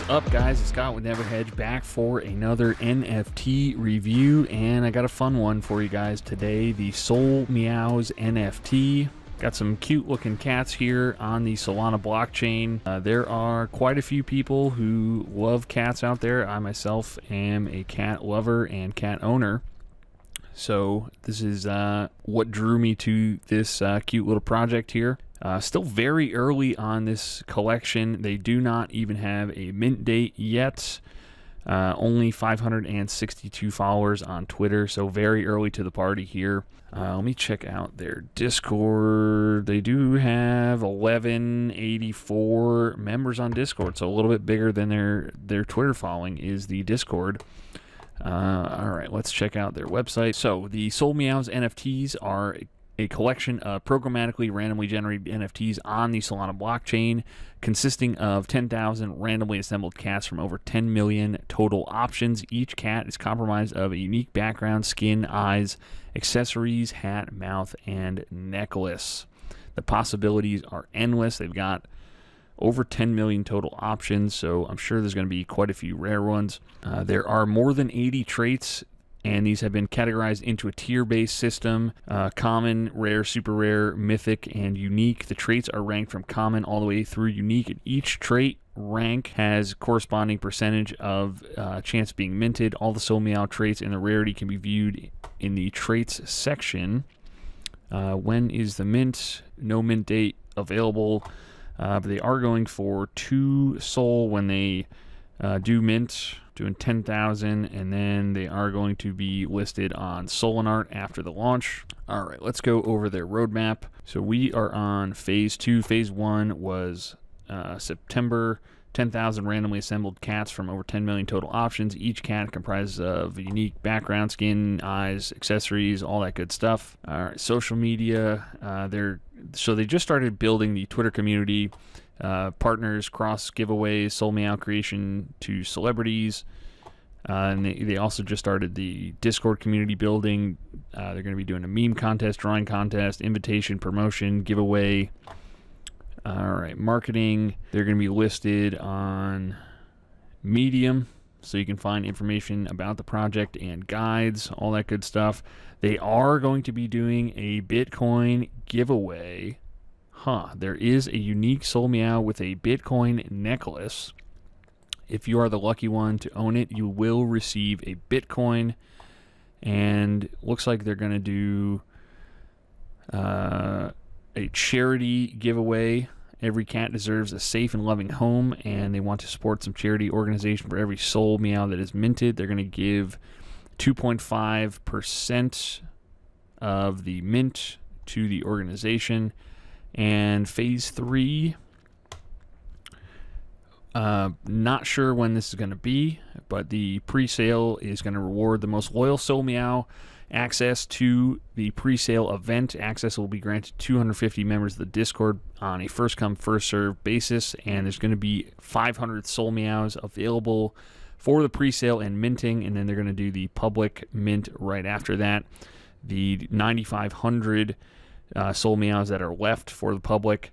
up, guys? It's Scott with Never Hedge, back for another NFT review, and I got a fun one for you guys today, the Solmeow's NFT. Got some cute looking cats here on the Solana blockchain. There are quite a few people who love cats out there. I myself am a cat lover and cat owner. So this is what drew me to this cute little project here. Still very early on this collection. They do not even have a mint date yet. Only 562 followers on Twitter, so very early to the party here. Let me check out their Discord. They do have 1184 members on Discord, so a little bit bigger than their Twitter following is the Discord. All right, let's check out their website. So the Solmeow's NFTs are a collection of programmatically randomly generated NFTs on the Solana blockchain, consisting of 10,000 randomly assembled cats from over 10 million total options. Each cat is comprised of a unique background, skin, eyes, accessories, hat, mouth, and necklace. The possibilities are endless. They've got over 10 million total options, so I'm sure there's going to be quite a few rare ones. There are more than 80 traits, and these have been categorized into a tier-based system: common, rare, super rare, mythic, and unique. The traits are ranked from common all the way through unique, and each trait rank has corresponding percentage of chance of being minted. All the Solmeow traits and the rarity can be viewed in the traits section. When is the mint? No mint date available. But they are going for 2 Sol when they do mint, doing 10,000, and then they are going to be listed on SOLANA after the launch. All right, let's go over their roadmap. So we are on phase 2. Phase 1 was September. 10,000 randomly assembled cats from over 10 million total options. Each cat comprises of a unique background, skin, eyes, accessories, all that good stuff. All right, social media. So they just started building the Twitter community, partners, cross giveaways, Solmeow creation to celebrities. And they also just started the Discord community building. They're going to be doing a meme contest, drawing contest, invitation, promotion, giveaway. All right, marketing. They're going to be listed on Medium, so you can find information about the project and guides, all that good stuff. They are going to be doing a Bitcoin giveaway. There is a unique Solmeow with a Bitcoin necklace. If you are the lucky one to own it, you will receive a Bitcoin. And looks like they're going to do a charity giveaway. Every cat deserves a safe and loving home, and they want to support some charity organization for every Solmeow that is minted. They're going to give 2.5% of the mint to the organization. And phase 3, not sure when this is going to be, but the pre-sale is going to reward the most loyal Solmeow access to the pre-sale event. Access will be granted 250 members of the Discord on a first-come, first-served basis, and there's going to be 500 Solmeows available for the pre-sale and minting, and then they're going to do the public mint right after that. The 9,500 Solmeows that are left for the public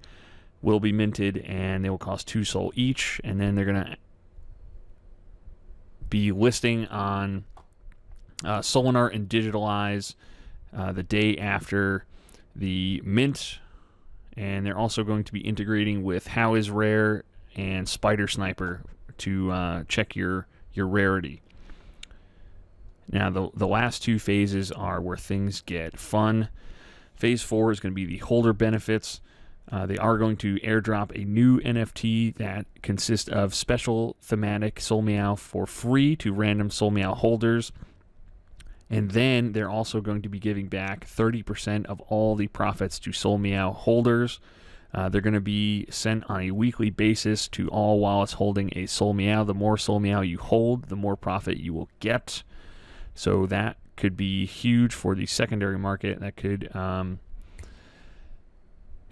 will be minted, and they will cost 2 Sol each, and then they're going to be listing on Solana and digitalize the day after the mint, and they're also going to be integrating with How is Rare and Spider Sniper to check your rarity. Now the last 2 phases are where things get fun. Phase 4 is going to be the holder benefits. They are going to airdrop a new NFT that consists of special thematic Solmeow for free to random Solmeow holders. And then they're also going to be giving back 30% of all the profits to Solmeow holders. They're going to be sent on a weekly basis to all wallets holding a Solmeow. The more Solmeow you hold, the more profit you will get. So that could be huge for the secondary market. That could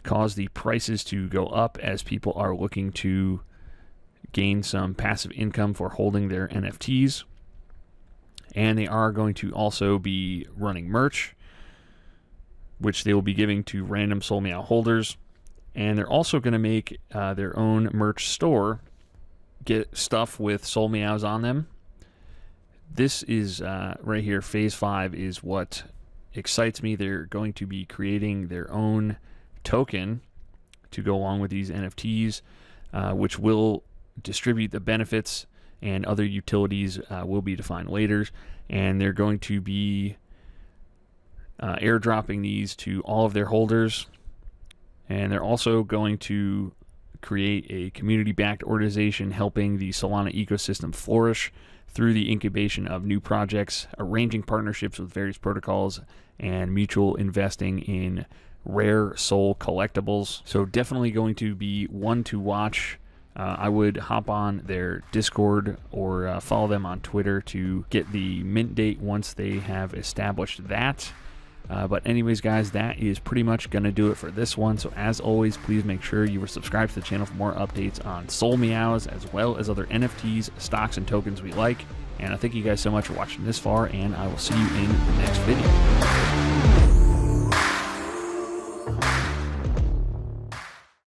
cause the prices to go up as people are looking to gain some passive income for holding their NFTs. And they are going to also be running merch, which they will be giving to random Solmeow holders. And they're also going to make their own merch store get stuff with Solmeows on them. This is right here, phase 5 is what excites me. They're going to be creating their own token to go along with these NFTs, which will distribute the benefits, and other utilities will be defined later. And they're going to be airdropping these to all of their holders. And they're also going to create a community-backed organization helping the Solana ecosystem flourish through the incubation of new projects, arranging partnerships with various protocols, and mutual investing in rare soul collectibles. So definitely going to be one to watch. I would hop on their Discord or follow them on Twitter to get the mint date once they have established that. But anyways, guys, that is pretty much going to do it for this one. So as always, please make sure you are subscribed to the channel for more updates on Solmeows, as well as other NFTs, stocks, and tokens we like. And I thank you guys so much for watching this far, and I will see you in the next video.